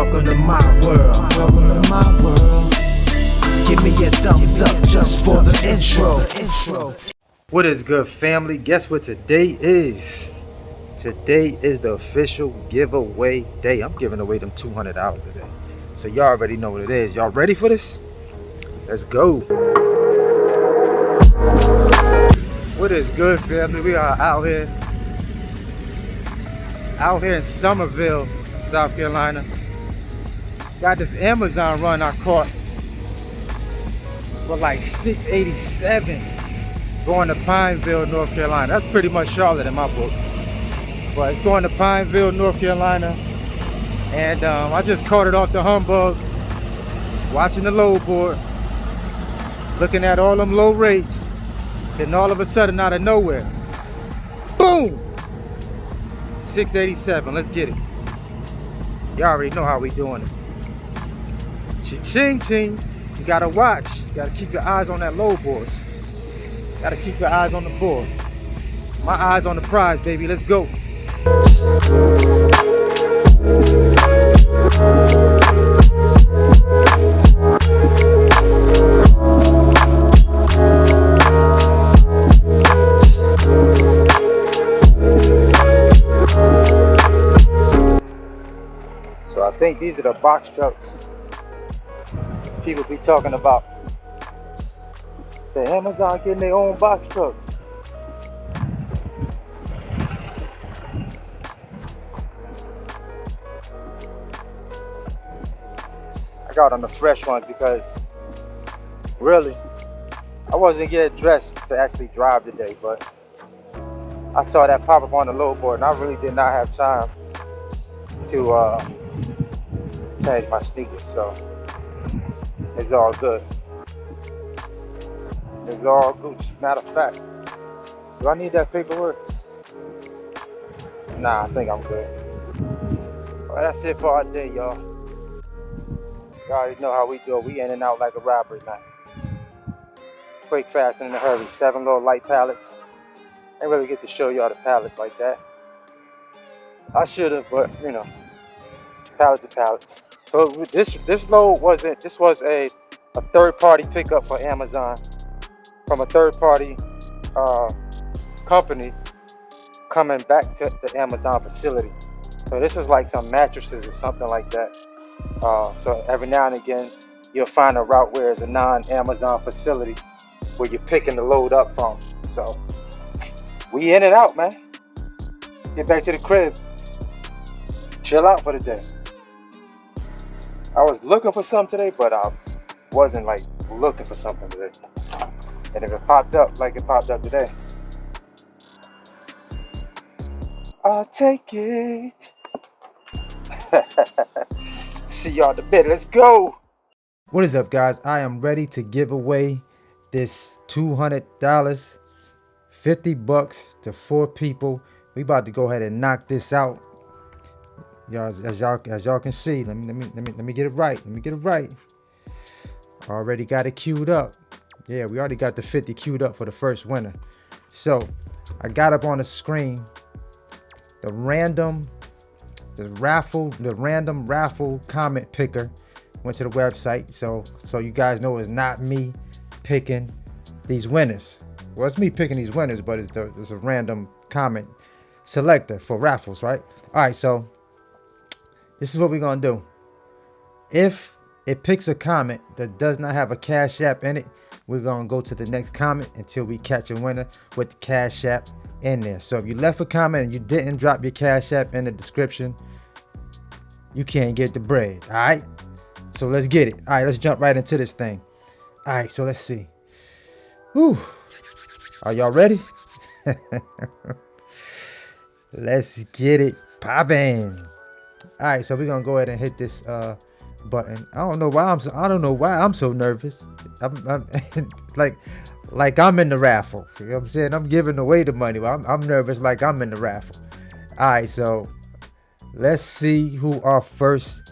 Welcome to my world. Welcome to my world. Give me a thumbs up just for the intro. What is good, family? Guess what today is? Today is the official giveaway day. I'm giving away them $200 today. So y'all already know what it is. Y'all ready for this? Let's go. What is good, family? We are out here in Somerville, South Carolina. Got this Amazon run I caught for like $6.87 going to Pineville, North Carolina. That's pretty much Charlotte in my book. But it's going to Pineville, North Carolina. And I just caught it off the humbug, watching the load board, looking at all them low rates, and all of a sudden out of nowhere, boom! $6.87, let's get it. Y'all already know how we doing it. Ching ching. You gotta watch. You gotta keep your eyes on that load board. Gotta keep your eyes on the board. My eyes on the prize, baby. Let's go. So I think these are the box trucks people be talking about. Say Amazon getting their own box trucks. I got on the fresh ones because really I wasn't getting dressed to actually drive today, but I saw that pop up on the load board and I really did not have time to change my sneakers, so it's all good. It's all Gucci. Matter of fact, do I need that paperwork? Nah, I think I'm good. Well, that's it for our day, y'all. You already know how we do it. We in and out like a robbery night. Quick, fast, and in a hurry. 7 little light pallets. Ain't really get to show y'all the pallets like that. I should have, but you know, pallets to pallets. So this load wasn't. This was a third-party pickup for Amazon from a third-party company coming back to the Amazon facility. So this was like some mattresses or something like that. So every now and again, you'll find a route where it's a non-Amazon facility where you're picking the load up from. So we in and out, man. Get back to the crib. Chill out for the day. I was looking for something today, but I wasn't like looking for something today. And if it popped up like it popped up today, I'll take it. See y'all in a bit. Let's go. What is up, guys? I am ready to give away this $200, $50 to 4 people. We about to go ahead and knock this out. Y'all, as y'all can see, let me get it right. Let me get it right. Already got it queued up. Yeah, we already got the 50 queued up for the first winner. So I got up on the screen the random raffle comment picker. Went to the website, so you guys know it's not me picking these winners. Well, it's me picking these winners, but it's a random comment selector for raffles, right? All right, so this is what we're gonna do. If it picks a comment that does not have a Cash App in it, we're gonna go to the next comment until we catch a winner with the Cash App in there. So if you left a comment and you didn't drop your Cash App in the description, you can't get the bread. All right, so let's get it. All right, let's jump right into this thing. All right, so let's see. Whew. Are y'all ready? Let's get it poppin'. All right, so we're gonna go ahead and hit this button. I don't know why I'm so nervous. I'm like I'm in the raffle. You know what I'm saying? I'm giving away the money. I'm nervous like I'm in the raffle. All right, so let's see who our first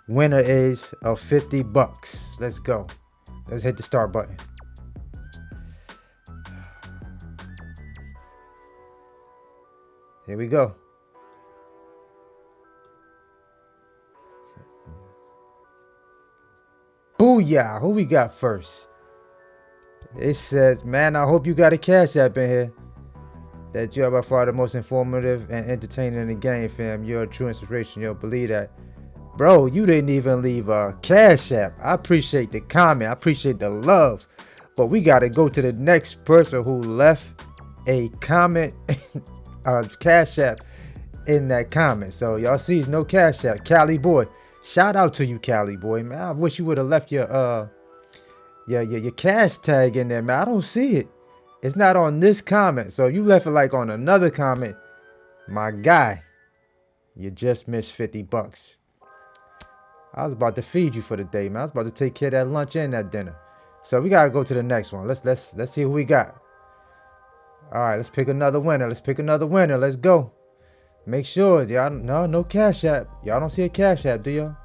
winner is of $50. Let's go. Let's hit the start button. Here we go. Booyah! Who we got first? It says, man, I hope you got a Cash App in here. That you are by far the most informative and entertaining in the game, fam. You're a true inspiration. Yo, believe that. Bro, you didn't even leave a Cash App. I appreciate the comment. I appreciate the love. But we got to go to the next person who left a comment, Cash App in that comment. So y'all see no Cash App. Cali boy. Shout out to you, Cali boy, man. I wish you would have left your cash tag in there, man. I don't see it. It's not on this comment. So if you left it like on another comment, my guy, you just missed 50 bucks. I was about to feed you for the day, man. I was about to take care of that lunch and that dinner. So we gotta go to the next one. Let's see who we got. All right, let's pick another winner. Let's pick another winner. Let's go. Make sure y'all no Cash App. Y'all don't see a Cash App, do y'all?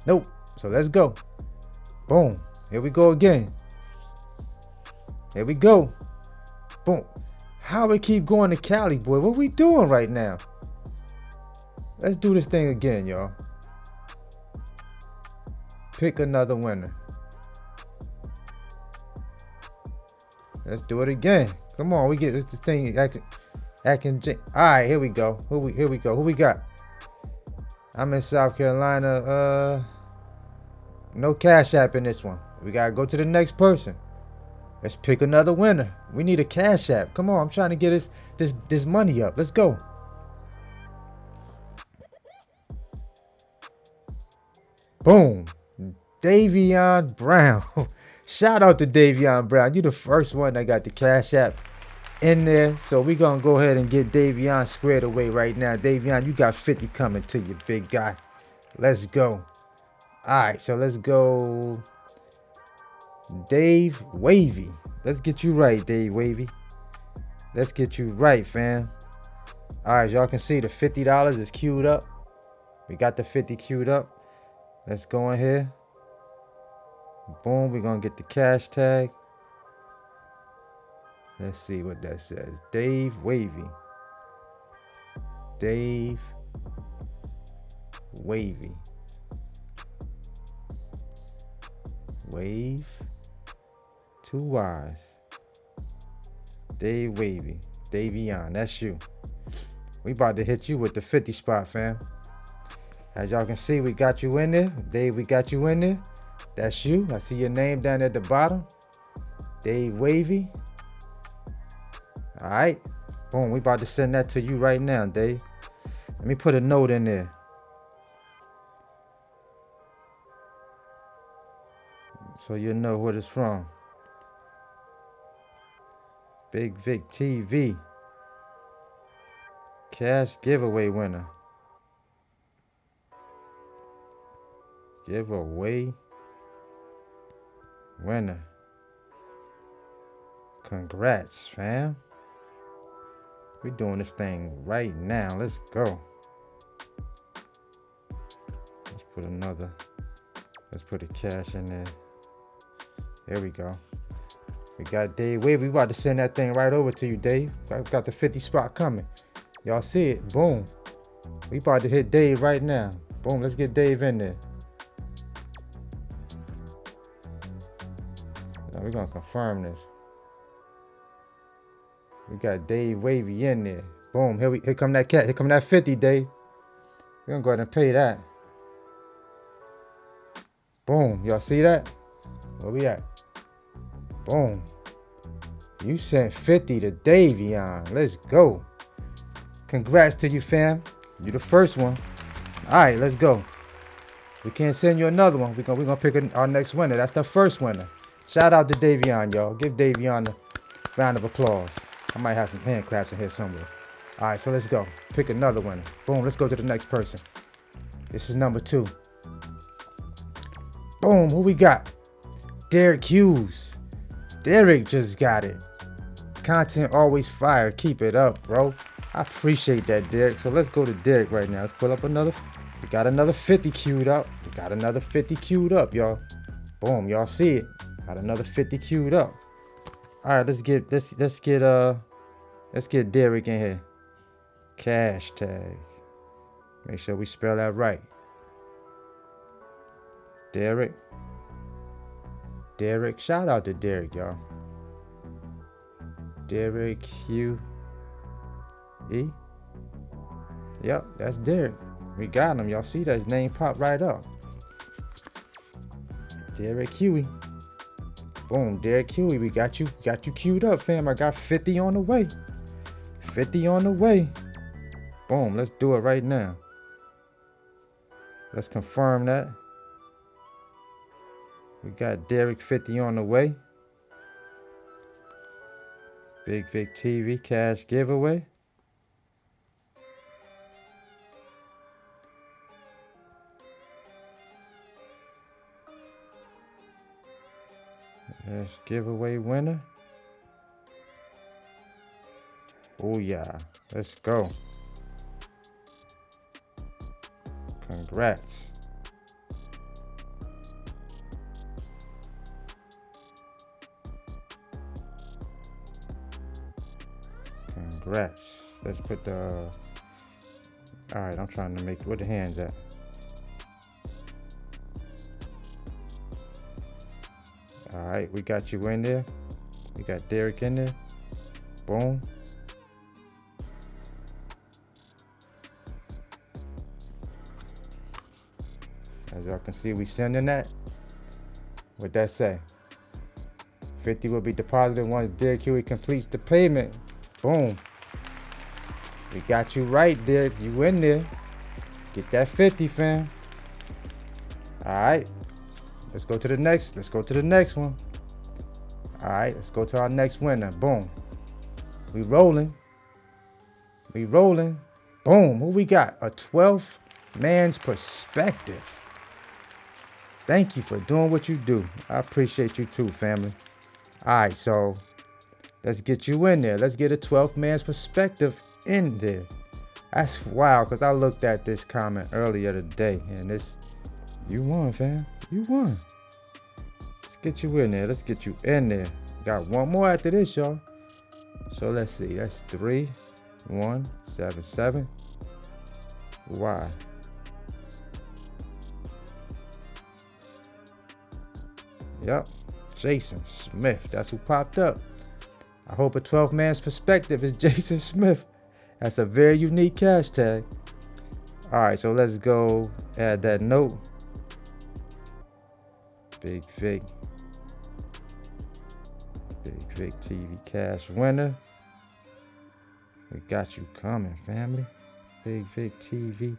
Nope. So let's go. Boom. Here we go again. Here we go. Boom. How we keep going to Cali, boy? What we doing right now? Let's do this thing again, y'all. Pick another winner. Let's do it again. Come on, we get this thing acting. All right, here we go. Here we go. Who we got? I'm in South Carolina. No Cash App in this one. We gotta go to the next person. Let's pick another winner. We need a Cash App. Come on, I'm trying to get this money up. Let's go. Boom. Davion Brown. Shout out to Davion Brown. You the first one that got the Cash App in there. So we gonna go ahead and get Davion squared away right now. Davion, you got 50 coming to you, big guy. Let's go. All right, so let's go. Dave Wavy. Let's get you right, Dave Wavy. Let's get you right, fam. All right, y'all can see the $50 is queued up. We got the 50 queued up. Let's go in here. Boom, we're gonna get the cash tag. Let's see what that says. Dave Wavy. Dave Wavy. Wave. 2 Y's. Dave Wavy. Davion, that's you. We about to hit you with the 50 spot, fam. As y'all can see, we got you in there. Dave, we got you in there. That's you. I see your name down at the bottom. Dave Wavy. All right. Boom. We about to send that to you right now, Dave. Let me put a note in there. So you'll know what it's from. Bigg Vic TV. Cash giveaway winner. Giveaway winner. Congrats, fam. We doing this thing right now. Let's go. Let's put another. Let's put the cash in there. There we go. We got Dave Wave. We about to send that thing right over to you, Dave. I've got the 50 spot coming. Y'all see it? Boom. We about to hit Dave right now. Boom. Let's get Dave in there. Now we're gonna confirm this. We got Dave Wavy in there. Boom. Here come that cat. Here come that 50, Dave. We're gonna go ahead and pay that. Boom. Y'all see that? Where we at? Boom. You sent 50 to Davion. Let's go. Congrats to you, fam. You the first one. All right, let's go. We can't send you another one. We're gonna pick our next winner. That's the first winner. Shout out to Davion, y'all. Give Davion a round of applause. I might have some hand claps in here somewhere. All right, so let's go. Pick another winner. Boom, let's go to the next person. This is number 2. Boom, who we got? Derek Hughes. Derek just got it. Content always fire. Keep it up, bro. I appreciate that, Derek. So let's go to Derek right now. Let's pull up another. We got another 50 queued up. We got another 50 queued up, y'all. Boom, y'all see it. Got another 50 queued up. All right, let's get Derek in here. Cash tag. Make sure we spell that right. Derek. Shout out to Derek, y'all. Derek Hugh E. Yep, that's Derek. We got him. Y'all see that? His name popped right up. Derek Huey. Boom, Derek Huey. We got you queued up, fam. I got 50 on the way. 50 on the way. Boom, let's do it right now. Let's confirm that. We got Derek 50 on the way. Bigg Vic TV cash giveaway. Cash giveaway winner. Oh yeah, let's go. Congrats. Congrats. Let's put the... Alright, I'm trying to make... Where the hands at? Alright, we got you in there. We got Derek in there. Boom. As y'all can see, we sending that. What that say? 50 will be deposited once Derek Huey completes the payment. Boom. We got you right, Derek. You in there. Get that 50, fam. Alright. Let's go to the next. Let's go to the next one. Alright, let's go to our next winner. Boom. We rolling. We rolling. Boom. Who we got? A 12th man's perspective. Thank you for doing what you do. I appreciate you too, family. Alright, so let's get you in there. Let's get a 12th man's perspective in there. That's wild, because I looked at this comment earlier today, and this, you won, fam. You won. Let's get you in there. Let's get you in there. Got one more after this, y'all. So let's see. That's 3177. Y. Yep. Jason Smith. That's who popped up. I hope a 12 man's perspective is Jason Smith. That's a very unique hashtag. Alright, so let's go add that note. Bigg Vic. Bigg Vic TV cash winner. We got you coming, family. Bigg Vic TV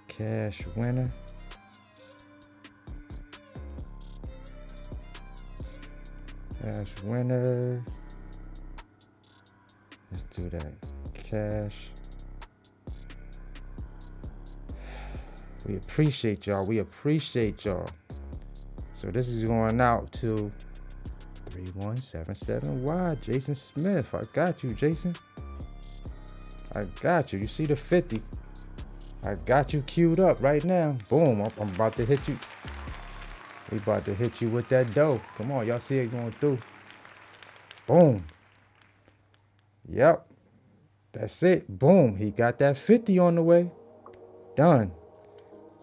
cash winner. Cash winner. Let's do that. Cash. We appreciate y'all. We appreciate y'all. So this is going out to 3177Y. Jason Smith. I got you, Jason. I got you. You see the 50. I got you queued up right now. Boom. I'm about to hit you. We about to hit you with that dough. Come on, y'all see it going through. Boom. Yep. That's it. Boom. He got that 50 on the way. Done.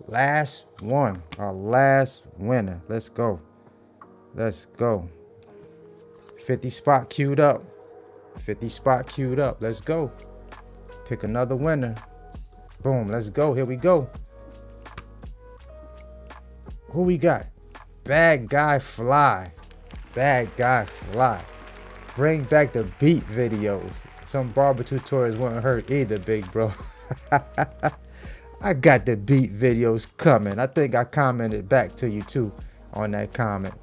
Last one. Our last winner. Let's go. Let's go. 50 spot queued up. 50 spot queued up. Let's go. Pick another winner. Boom. Let's go. Here we go. Who we got? Bad Guy Fly. Bad Guy Fly. Bring back the beat videos. Some barber tutorials wouldn't hurt either, big bro. I got the beat videos coming. I think I commented back to you too on that comment.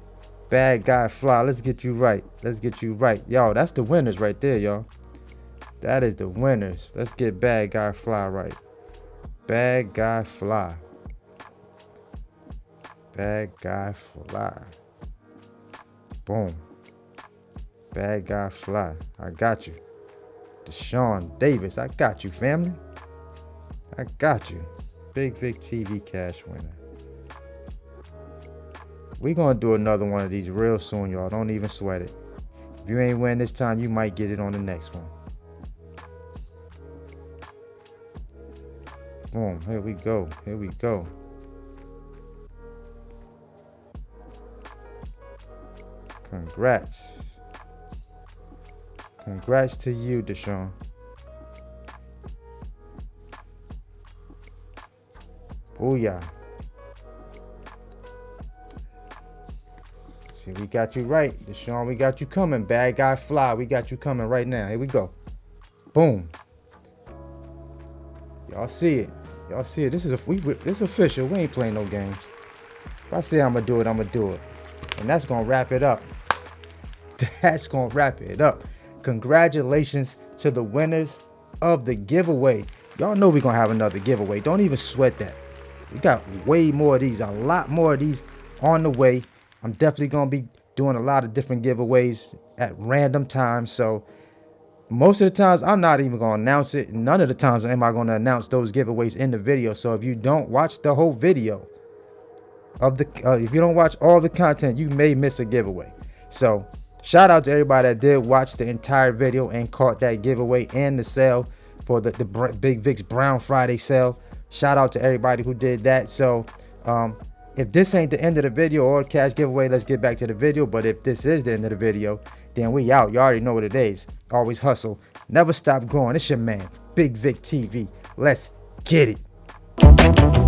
Bad Guy Fly. Let's get you right. Let's get you right. Yo, that's the winners right there, y'all. That is the winners. Let's get Bad Guy Fly right. Bad Guy Fly. Bad Guy Fly. Boom. Bad Guy Fly. I got you. Deshaun Davis. I got you, family. I got you. Bigg Vic TV cash winner. We gonna do another one of these real soon, y'all. Don't even sweat it. If you ain't win this time, you might get it on the next one. Boom. Here we go. Here we go. Congrats. Congrats to you, Deshaun. Booyah. See, we got you right, Deshaun. We got you coming. Bad guy fly. We got you coming right now. Here we go. Boom. Y'all see it. Y'all see it. This is official. We ain't playing no games. If I say I'm gonna do it, I'm gonna do it. And that's gonna wrap it up. That's gonna wrap it up. Congratulations to the winners of the giveaway. Y'all know we're gonna have another giveaway. Don't even sweat that. We got way more of these, a lot more of these on the way. I'm definitely gonna be doing a lot of different giveaways at random times. So most of the times I'm not even gonna announce it. None of the times am I gonna announce those giveaways in the video. So if you don't watch the whole video of the, if you don't watch all the content, you may miss a giveaway. So shout out to everybody that did watch the entire video and caught that giveaway and the sale for the Bigg Vic's Brown Friday sale. Shout out to everybody who did that. So if this ain't the end of the video or cash giveaway, let's get back to the video. But if this is the end of the video, then we out. You already know what it is. Always hustle. Never stop growing. It's your man, Bigg Vic TV. Let's get it.